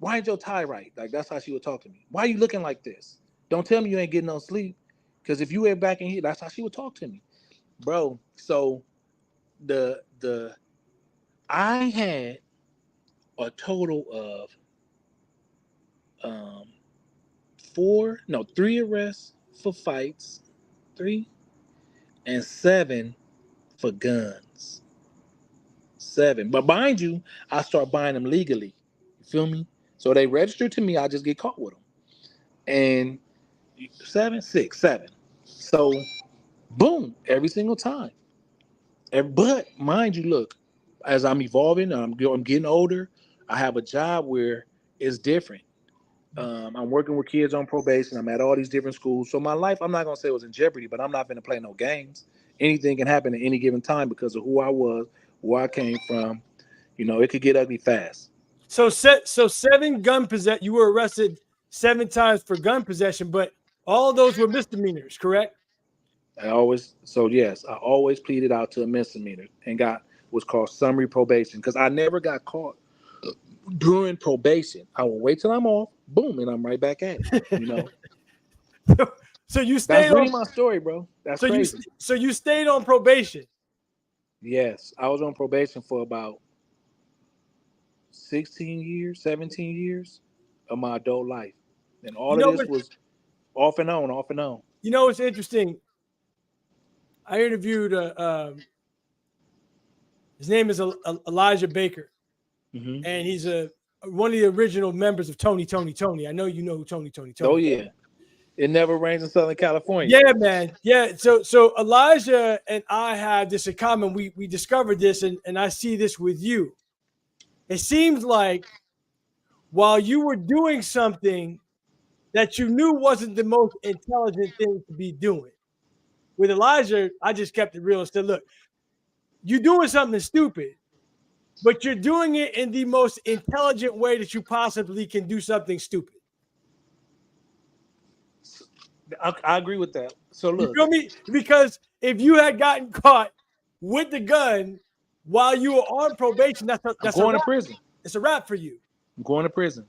Why ain't your tie right? Like that's how she would talk to me. Why are you looking like this? Don't tell me you ain't getting no sleep. Because if you went back in here, that's how she would talk to me, bro. So the I had a total of um three arrests for fights, three, and seven for guns. Seven. But mind you, I start buying them legally. You feel me? So they register to me, I just get caught with them. And seven, six, seven. So boom, every single time. But mind you, look, as I'm evolving, I'm getting older, I have a job where it's different. I'm working with kids on probation. I'm at all these different schools. So my life, I'm not gonna say it was in jeopardy, but I'm not gonna play no games. Anything can happen at any given time because of who I was, where I came from. You know, it could get ugly fast. So seven gun possession. You were arrested 7 times for gun possession, but all those were misdemeanors, correct? I always pleaded out to a misdemeanor and got what's called summary probation because I never got caught during probation. I will wait till I'm off, boom, and I'm right back at it. You know, so you that's stayed on. really my story, bro. That's So you crazy. so you stayed on probation. Yes, I was on probation for about 16 years, 17 years of my adult life. And You all of know this what? was off and on, off and on. You know what's interesting? I interviewed his name is Elijah Baker, Hmm. and he's a one of the original members of Tony. I know you know who Oh, Tony is. yeah. It never rains in Southern California. Yeah, man. Yeah. So Elijah and I have this in common. We discovered this, and I see this with you. It seems like while you were doing something that you knew wasn't the most intelligent thing to be doing. With Elijah, I just kept it real and said, look, you're doing something stupid, but you're doing it in the most intelligent way that you possibly can do something stupid. I agree with that. So You look, feel me? Because if you had gotten caught with the gun while you were on probation, I'm that's a going to wrap. prison. It's a wrap for you. I'm going to prison.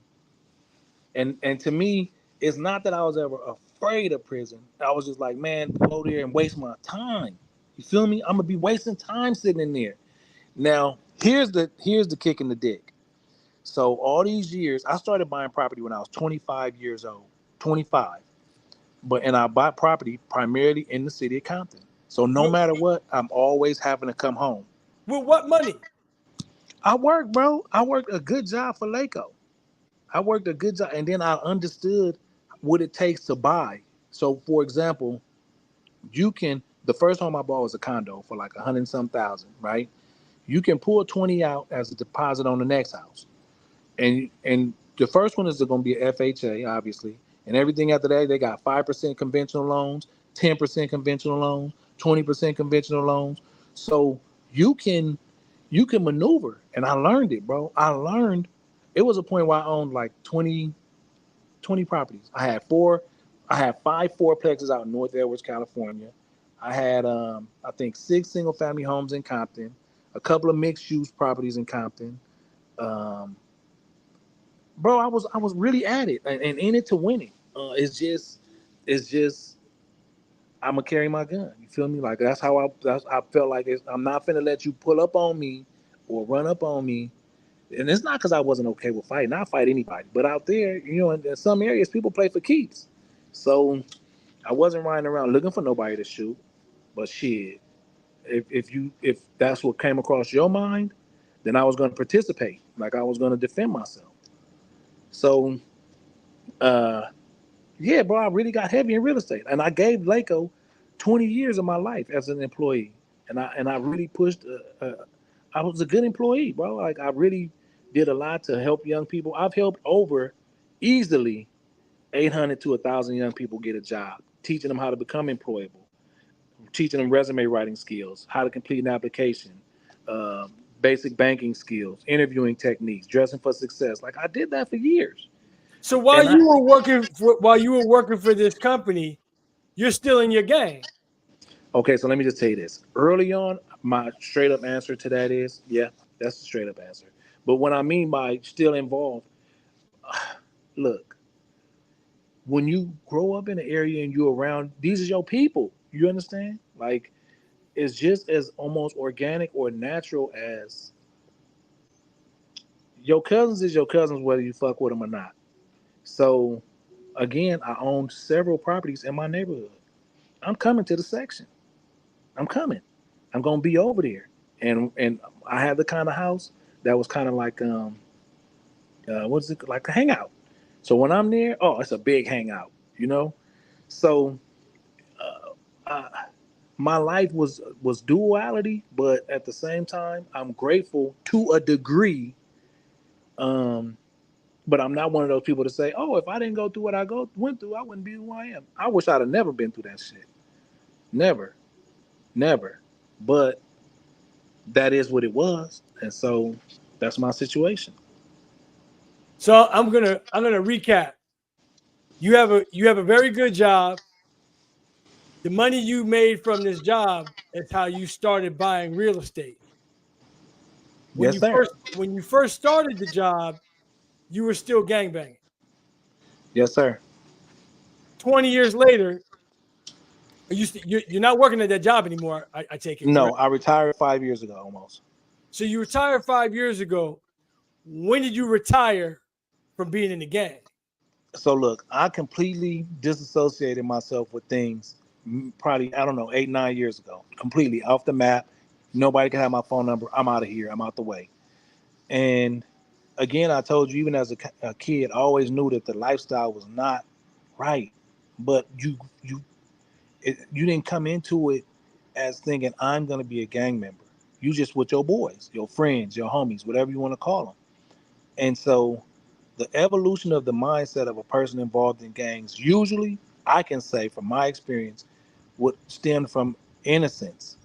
And to me, it's not that I was ever afraid of prison. I was just like, man, go there and waste my time. You feel me? I'm gonna be wasting time sitting in there. Now, here's the kick in the dick. So all these years, I started buying property when I was 25 years old. 25. And I bought property primarily in the city of Compton. So no With, matter what, I'm always having to come home. with what money? I work, bro. I worked a good job for Laco. I worked a good job, and then I understood what it takes to buy. So, for example, the first home I bought was a condo for like 100 and some thousand, right? You can pull 20 out as a deposit on the next house. And the first one is going to be a FHA, obviously. And everything after that, they got 5% conventional loans, 10% conventional loans, 20% conventional loans. So you can you can maneuver. And I learned it, bro. I learned it was a point where I owned like 20 properties. I had five fourplexes out in North Edwards, California. I had I think six single family homes in Compton, a couple of mixed use properties in Compton. Um, bro, I was really at it and in it to win it. It's just I'm gonna carry my gun. You feel me? Like I felt like I'm not finna let you pull up on me or run up on me. And it's not because I wasn't okay with fighting. I fight anybody, but out there, in some areas, people play for keeps. So I wasn't riding around looking for nobody to shoot. But shit, if that's what came across your mind, then I was gonna participate. Like I was gonna defend myself. So uh yeah, bro, I really got heavy in real estate, and I gave Laco 20 years of my life as an employee, and I really pushed. I was a good employee, bro. Like I really did a lot to help young people. I've helped over easily 800 to 1,000 young people get a job, teaching them how to become employable, teaching them resume writing skills, how to complete an application, uh, basic banking skills, interviewing techniques, dressing for success. Like I did that for years, So and while you were working for this company, you're still in your gang. okay, so let me just tell you this. Early on, my straight up answer to that is yeah, that's the straight up answer. But what I mean by still involved, look, when you grow up in an area and you're around, these are your people. You understand? Like, it's just as almost organic or natural as your cousins is your cousins, whether you fuck with them or not. So, again, I owned several properties in my neighborhood. I'm coming to the section. I'm coming. I'm gonna be over there, and I had the kind of house that was kind of like what's it like a hangout. So when I'm there, oh, it's a big hangout, you know. So I, my life was duality, but at the same time, I'm grateful to a degree. Um, but I'm not one of those people to say, oh, if I didn't go through what went through, I wouldn't be who I am. I wish I'd have never been through that shit. Never, never. But that is what it was, and so that's my situation. So I'm gonna recap. You have a very good job. The money you made from this job is how you started buying real estate. When Yes, you sir. first started the job, you were still gangbanging. Yes, sir. 20 years later, You're not working at that job anymore. I take it, No, correct? I retired 5 years ago almost. So you retired 5 years ago. When did you retire from being in the gang? So look, I completely disassociated myself with things probably, I don't know, 8, 9 years ago. Completely off the map. Nobody can have my phone number. I'm out of here. I'm out the way. And again, I told you, even as a kid, I always knew that the lifestyle was not right. But you didn't come into it as thinking I'm going to be a gang member. You just with your boys, your friends, your homies, whatever you want to call them. And so the evolution of the mindset of a person involved in gangs, usually, I can say from my experience, would stem from innocence.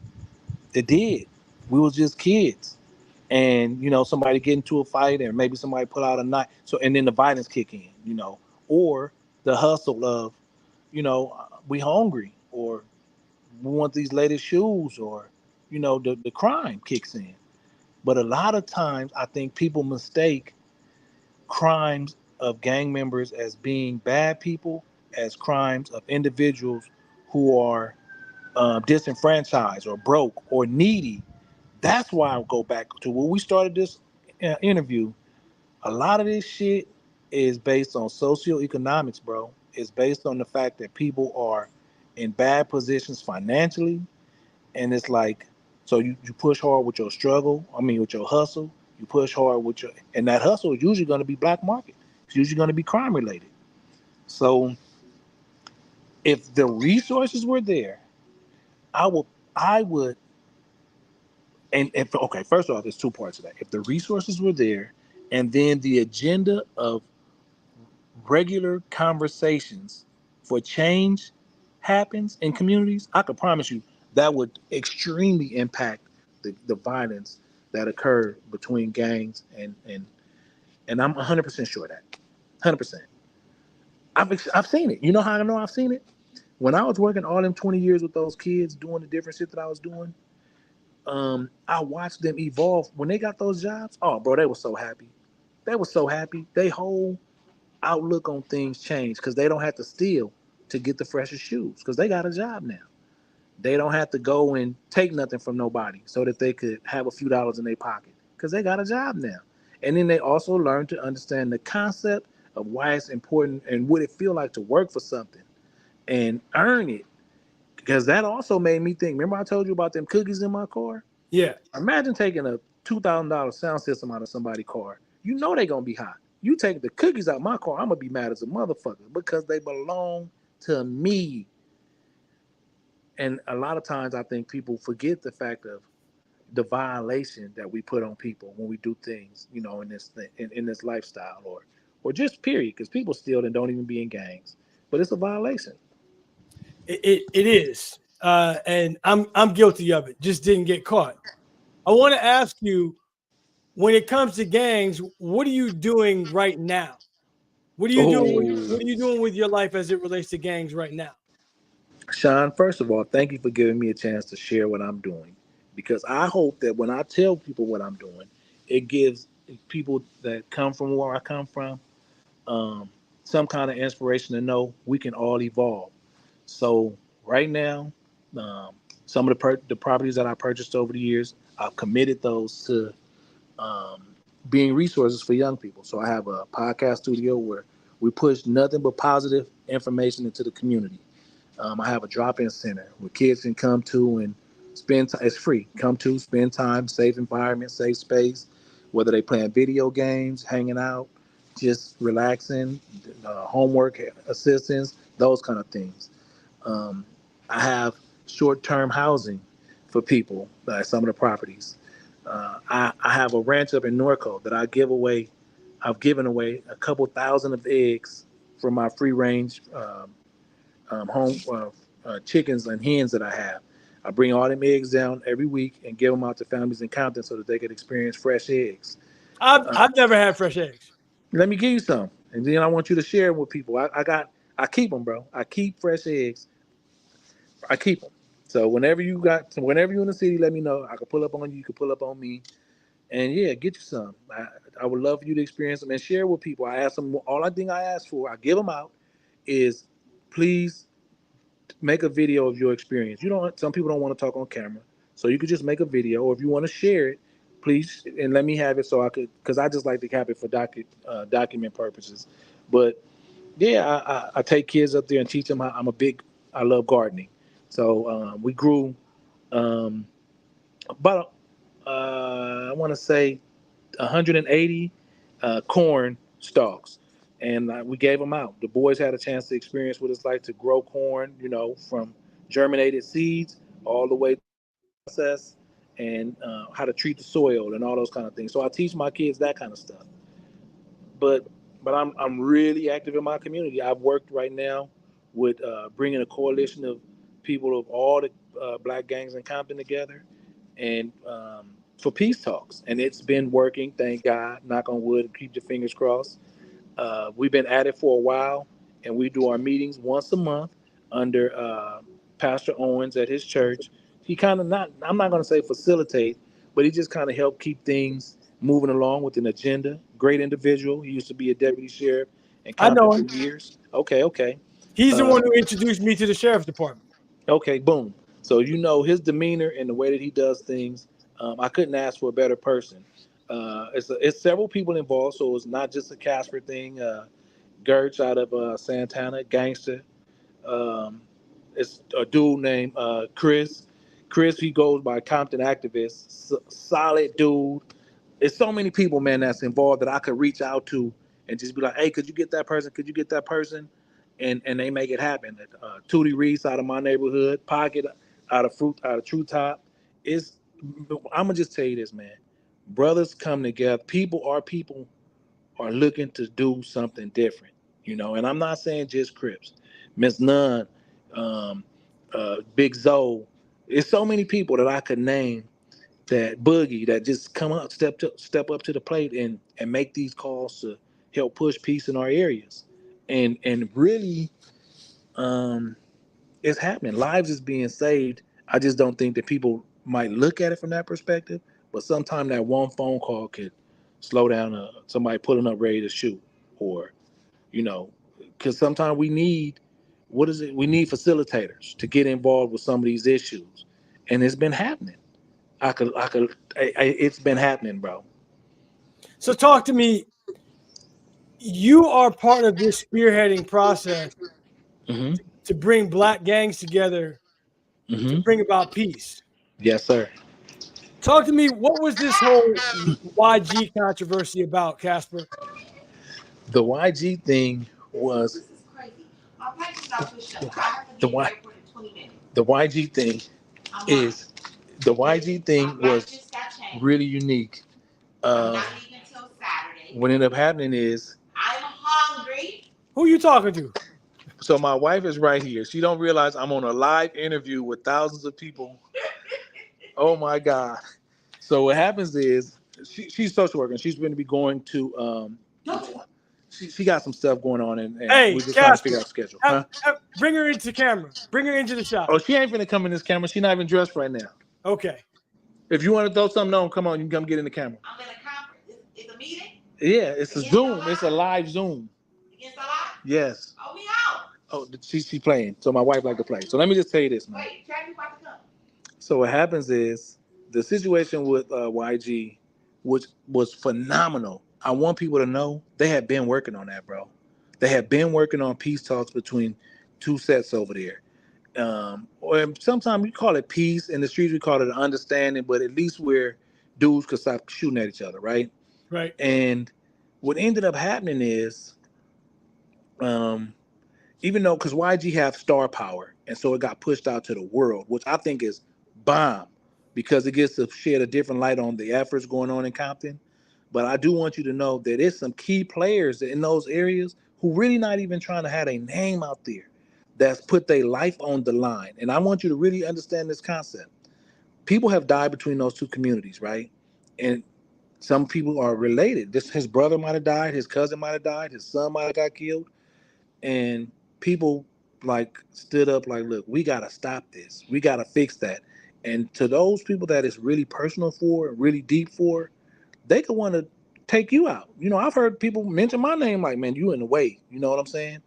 It did. We was just kids. And, somebody get into a fight or maybe somebody pull out a knife. So, and then the violence kick in, or the hustle of, we hungry, or we want these latest shoes, or, the crime kicks in. But a lot of times I think people mistake crimes of gang members as being bad people, as crimes of individuals who are disenfranchised or broke or needy. That's why I go back to when we started this interview. A lot of this shit is based on socioeconomics, bro. It's based on the fact that people are in bad positions financially, and it's like, so you push hard with your struggle. I mean, with your hustle, you push hard with your, and that hustle is usually going to be black market. It's usually going to be crime related. So if the resources were there, I would, and if okay, first off, there's two parts of that. If the resources were there, and then the agenda of regular conversations for change happens in communities, I can promise you that would extremely impact the violence that occurred between gangs and I'm 100% sure of that. 100%. I've seen it. You know how I know I've seen it? When I was working all them 20 years with those kids doing the different shit that I was doing, I watched them evolve. When they got those jobs, oh bro, they were so happy. They were so happy. They whole outlook on things changed because they don't have to steal to get the freshest shoes because they got a job now. They don't have to go and take nothing from nobody so that they could have a few dollars in their pocket because they got a job now. And then they also learn to understand the concept of why it's important and what it feel like to work for something and earn it. Because that also made me think. Remember I told you about them cookies in my car? Yeah. Imagine taking a $2,000 sound system out of somebody's car. You know they're gonna be hot. You take the cookies out of my car, I'm gonna be mad as a motherfucker because they belong to me. And a lot of times I think people forget the fact of the violation that we put on people when we do things, in this lifestyle or just period, because people steal and don't even be in gangs. But it's a violation. It is, and I'm guilty of it. Just didn't get caught. I want to ask you, when it comes to gangs, what are you doing right now? What are you doing? What Oh, are you doing with your life as it relates to gangs right now? Sean, first of all, thank you for giving me a chance to share what I'm doing. Because I hope that when I tell people what I'm doing, it gives people that come from where I come from um, some kind of inspiration to know we can all evolve. So right now, um, some of the properties that I purchased over the years, I've committed those to um, being resources for young people. So I have a podcast studio where we push nothing but positive information into the community. I have a drop-in center where kids can come to and spend time. It's free. Come to, spend time, safe environment, safe space. Whether they playing video games, hanging out, just relaxing, homework assistance, those kind of things. Um, I have short-term housing for people at some of the properties. I have a ranch up in Norco that I give away. I've given away a couple thousand of eggs from my free-range home chickens and hens that I have. I bring all them eggs down every week and give them out to families in Compton so that they could experience fresh eggs. I've never had fresh eggs. Let me give you some, and then I want you to share them with people. I keep them, bro. I keep fresh eggs. I keep them. So whenever you're in the city, let me know. I can pull up on you. You can pull up on me, and yeah, get you some. I would love for you to experience them and share with people. I ask them all. I think I ask for, I give them out, is please make a video of your experience. You don't. Some people don't want to talk on camera, so you could just make a video, or if you want to share it, please, and let me have it so I could, because I just like to have it for document purposes. But yeah, I take kids up there and teach them. I love gardening, so we grew um, about I want to say 180 corn stalks, and we gave them out. The boys had a chance to experience what it's like to grow corn, from germinated seeds all the way to process, and how to treat the soil and all those kind of things. So I teach my kids that kind of stuff. But I'm really active in my community. I've worked right now with bringing a coalition of people of all the black gangs in Compton together, and for peace talks, and it's been working. Thank God. Knock on wood. Keep your fingers crossed. We've been at it for a while, and we do our meetings once a month under Pastor Owens at his church. He kind of not, I'm not going to say facilitate, but he just kind of helped keep things moving along with an agenda. Great individual. He used to be a deputy sheriff in I Compton know for him. years. Okay, okay. He's the one Uh, who introduced me to the sheriff's department. okay, boom. So his demeanor and the way that he does things, I couldn't ask for a better person. It's several people involved, so it's not just a Casper thing. Gertz out of Santana, gangster. Um, it's a dude named Chris. Chris, he goes by Compton activist. Solid dude. It's so many people, man, that's involved that I could reach out to and just be like, hey, could you get that person? Could you get that person? And they make it happen. Tootie Reese out of my neighborhood, Pocket out of True Top. Is I'm gonna just tell you this, man. Brothers come together. People are looking to do something different, And I'm not saying just Crips, Miss Nunn, um, Big Zoe. It's so many people that I could name, that Boogie, that just step up to the plate and make these calls to help push peace in our areas, and really, um, it's happening. Lives is being saved. I just don't think that people might look at it from that perspective. But sometimes that one phone call could slow down somebody pulling up ready to shoot, or because sometimes we need, what is it? We need facilitators to get involved with some of these issues, and it's been happening. It's been happening, bro. So talk to me. You are part of this spearheading process Hmm. to bring black gangs together to Hmm. bring about peace. Yes, sir. Talk to me. What was this whole YG controversy about, Casper? The YG thing was the Y. The YG thing is the YG thing was really unique. What ended up happening is, Who are you talking to? so my wife is right here. She don't realize I'm on a live interview with thousands of people. Oh my God. So what happens is, she's a social worker, and she's going to be going to she got some stuff going on, and Hey, we're just trying to figure Casper, out the schedule. Huh? bring her into camera. Bring her into the shot. Oh, she ain't gonna come in this camera. She's not even dressed right now. Okay. If you want to throw something on, come on, you can come get in the camera. I'm in a conference. It's a meeting? Yeah, it's a Zoom. It's a live Zoom. Against the law? Yes. Oh, we out. Oh, she playing. So my wife like to play. So let me just tell you this, man. Wait, Travis about to come. So what happens is, the situation with YG, which was phenomenal. I want people to know they have been working on that, bro. They have been working on peace talks between two sets over there. Or sometimes we call it peace in the streets. We call it an understanding, but at least where dudes could stop shooting at each other, right? Right. And what ended up happening is, um, even though, because YG have star power, and so it got pushed out to the world, which I think is bomb, because it gets to shed a different light on the efforts going on in Compton. But I do want you to know that there's some key players in those areas who really not even trying to have a name out there, that's put their life on the line. And I want you to really understand this concept. People have died between those two communities, right? And some people are related. His brother might have died, his cousin might have died, his son might have got killed, and people like stood up like, look, we gotta stop this, we gotta fix that. And to those people that is really personal for, really deep for, they could want to take you out. I've heard people mention my name like, man, you in the way, you know what I'm saying?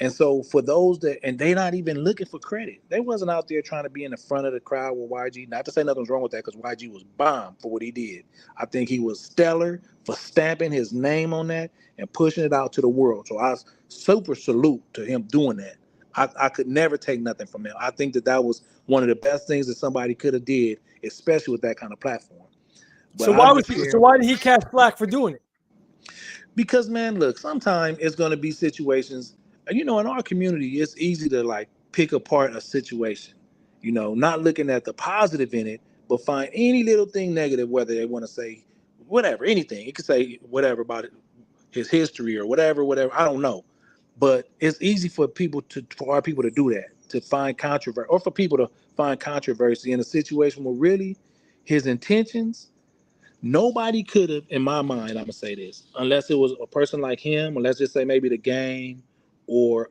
And so for those that, and they not even looking for credit. They wasn't out there trying to be in the front of the crowd with YG. Not to say nothing's wrong with that, because YG was bomb for what he did. I think he was stellar for stamping his name on that and pushing it out to the world. So I super salute to him doing that. I could never take nothing from him. I think that was one of the best things that somebody could have did, especially with that kind of platform. But So why did he catch flack for doing it? Because, man, look, sometimes it's going to be situations, you know, in our community, it's easy to like pick apart a situation, you know, not looking at the positive in it, but find any little thing negative, whether they want to say whatever, anything. It could say whatever about it, his history or whatever, I don't know. But it's easy for our people to do that, to find controversy, or for people to find controversy in a situation where really his intentions, nobody could have, in my mind, I'm gonna say this, unless it was a person like him, or let's just say maybe the Game, or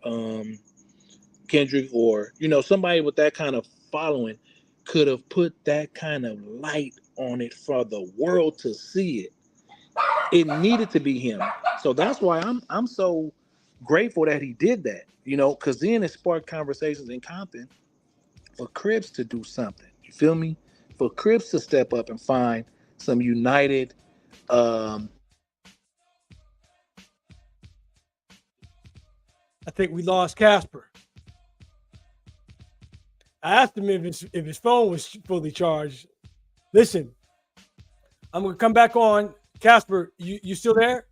Kendrick, or you know, somebody with that kind of following, could have put that kind of light on it for the world to see it. It needed to be him. So that's why I'm so grateful that he did that, you know, because then it sparked conversations in Compton for Crips to do something. You feel me? For Crips to step up and find some united. I think we lost Casper. I asked him if his phone was fully charged. Listen, I'm gonna come back on. Casper, you still there?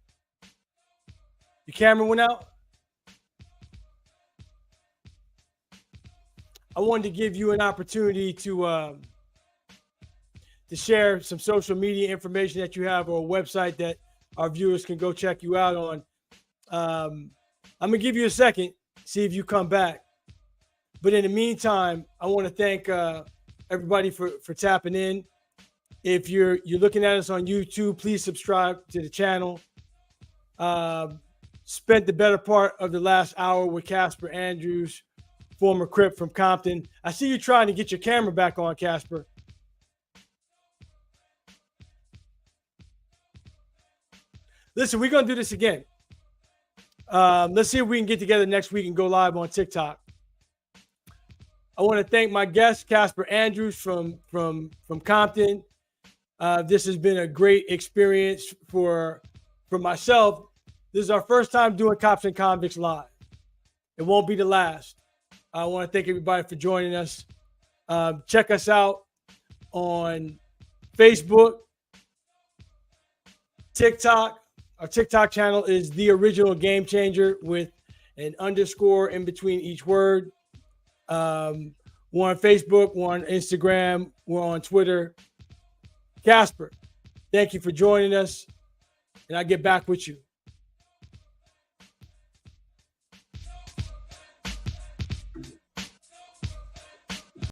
Your camera went out. I wanted to give you an opportunity to share some social media information that you have, or a website that our viewers can go check you out on. I'm gonna give you a second, see if you come back. But in the meantime, I want to thank everybody for tapping in. If you're looking at us on YouTube, please subscribe to the channel. Spent the better part of the last hour with Casper Andrews, former Crip from Compton. I see you trying to get your camera back on, Casper. Listen, we're going to do this again. Let's see if we can get together next week and go live on TikTok. I want to thank my guest, Casper Andrews from Compton. This has been a great experience for myself. This is our first time doing Cops and Convicts live. It won't be the last. I want to thank everybody for joining us. Check us out on Facebook, TikTok. Our TikTok channel is The Original Game Changer with an underscore in between each word. We're on Facebook, we're on Instagram, we're on Twitter. Casper, thank you for joining us, and I'll get back with you.